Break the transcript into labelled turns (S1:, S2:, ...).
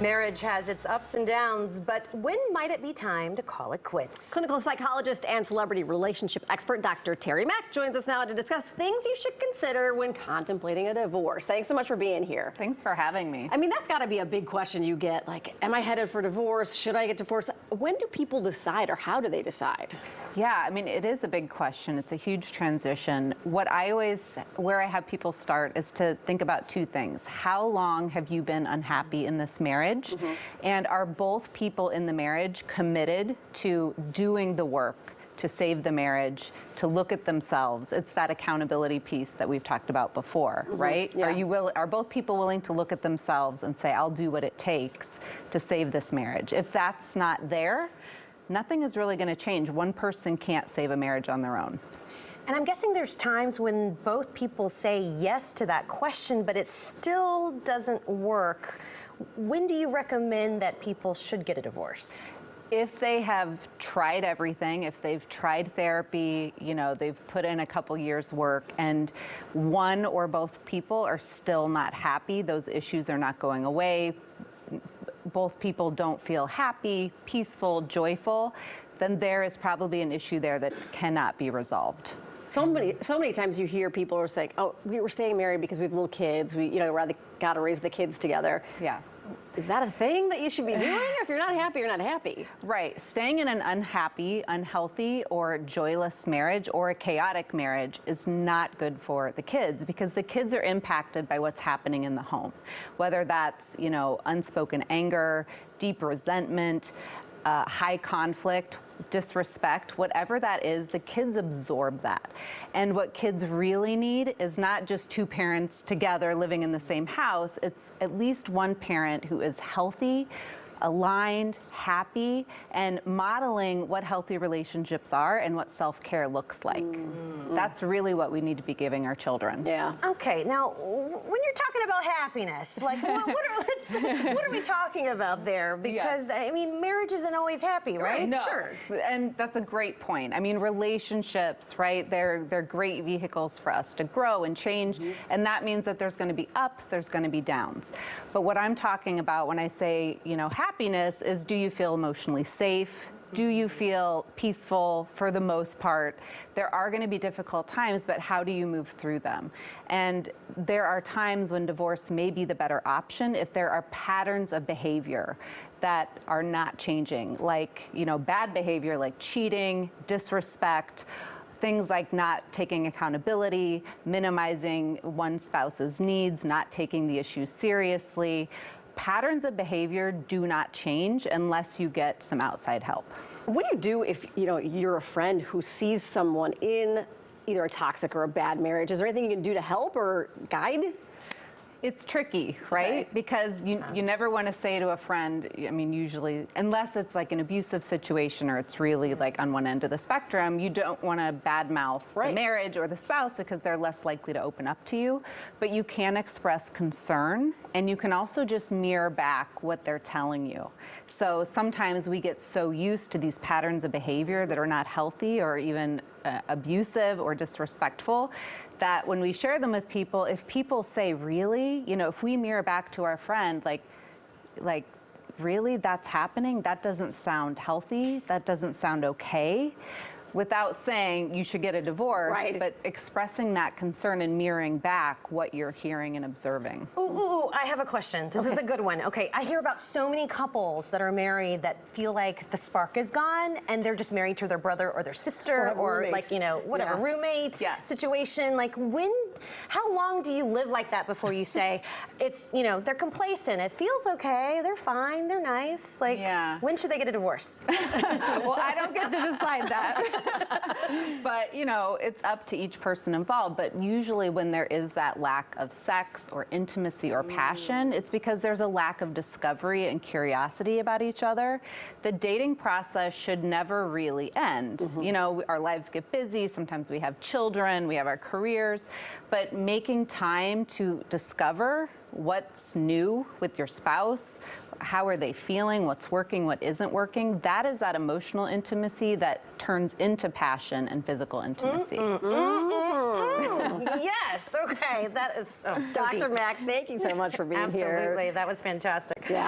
S1: Marriage has its ups and downs, but when might it be time to call it quits?
S2: Clinical psychologist and celebrity relationship expert Dr. Terry Mack joins us now to discuss things you should consider when contemplating a divorce. Thanks so much for being here.
S3: Thanks for having me.
S2: I mean, that's got to be a big question you get. Like, am I headed for divorce? Should I get divorced? When do people decide, or how do they decide?
S3: Yeah, I mean, it is a big question. It's a huge transition. Where I have people start is to think about two things. How long have you been unhappy in this marriage? And are both people in the marriage committed to doing the work to save the marriage, to look at themselves? It's that accountability piece that we've talked about before, right?
S2: Yeah.
S3: Are both people willing to look at themselves and say, I'll do what it takes to save this marriage? If that's not there, nothing is really going to change. One person can't save a marriage on their own.
S1: And I'm guessing there's times when both people say yes to that question, but it still doesn't work. When do you recommend that people should get a divorce?
S3: If they have tried everything, if they've tried therapy, they've put in a couple years' work, and one or both people are still not happy, those issues are not going away, both people don't feel happy, peaceful, joyful, then there is probably an issue there that cannot be resolved.
S2: So many times you hear people are saying, "Oh, we were staying married because we have little kids. We, rather got to raise the kids together."
S3: Yeah.
S2: Is that a thing that you should be doing? Or if you're not happy, you're not happy.
S3: Right. Staying in an unhappy, unhealthy, or joyless marriage or a chaotic marriage is not good for the kids, because the kids are impacted by what's happening in the home. Whether that's, unspoken anger, deep resentment, high conflict, disrespect, whatever that is, the kids absorb that. And what kids really need is not just two parents together living in the same house, it's at least one parent who is healthy, aligned, happy, and modeling what healthy relationships are and what self-care looks like. That's really what we need to be giving our children.
S2: Yeah.
S1: Okay, now, when you're talking about happiness, like, what are we talking about there? Because, I mean, marriage isn't always happy, right?
S3: No.
S2: Sure.
S3: And that's a great point. I mean, relationships, right? They're great vehicles for us to grow and change. And that means that there's going to be ups, there's going to be downs. But what I'm talking about when I say, happiness is, do you feel emotionally safe? Do you feel peaceful for the most part? There are going to be difficult times, but how do you move through them? And there are times when divorce may be the better option if there are patterns of behavior that are not changing, like, bad behavior like cheating, disrespect, things like not taking accountability, minimizing one spouse's needs, not taking the issue seriously. Patterns of behavior do not change unless you get some outside help.
S2: What do you do if you're a friend who sees someone in either a toxic or a bad marriage? Is there anything you can do to help or guide?
S3: It's tricky, right?
S2: Okay.
S3: Because you never want to say to a friend, I mean, usually, unless it's like an abusive situation or it's really like on one end of the spectrum, you don't want to badmouth the marriage or the spouse because they're less likely to open up to you. But you can express concern, and you can also just mirror back what they're telling you. So sometimes we get so used to these patterns of behavior that are not healthy or even abusive or disrespectful, that when we share them with people, if people say, really, if we mirror back to our friend, like, really, that's happening? That doesn't sound healthy. That doesn't sound okay. Without saying you should get a divorce, but expressing that concern and mirroring back what you're hearing and observing.
S1: Ooh, I have a question. This is a good one. Okay, I hear about so many couples that are married that feel like the spark is gone and they're just married to their brother or their sister or like, whatever, roommate situation. Like, how long do you live like that before you say, it's, they're complacent, it feels okay, they're fine, they're nice. Like, when should they get a divorce?
S3: Well, I don't get to decide that. But, it's up to each person involved. But usually when there is that lack of sex or intimacy or passion, it's because there's a lack of discovery and curiosity about each other. The dating process should never really end. Our lives get busy. Sometimes we have children, we have our careers. But making time to discover what's new with your spouse, how are they feeling, what's working, what isn't working, that is that emotional intimacy that turns into passion and physical intimacy.
S1: Yes, okay, that is so
S2: Dr.
S1: deep.
S2: Mack, thank you so much for being here.
S1: Absolutely, that was fantastic.
S2: Yeah.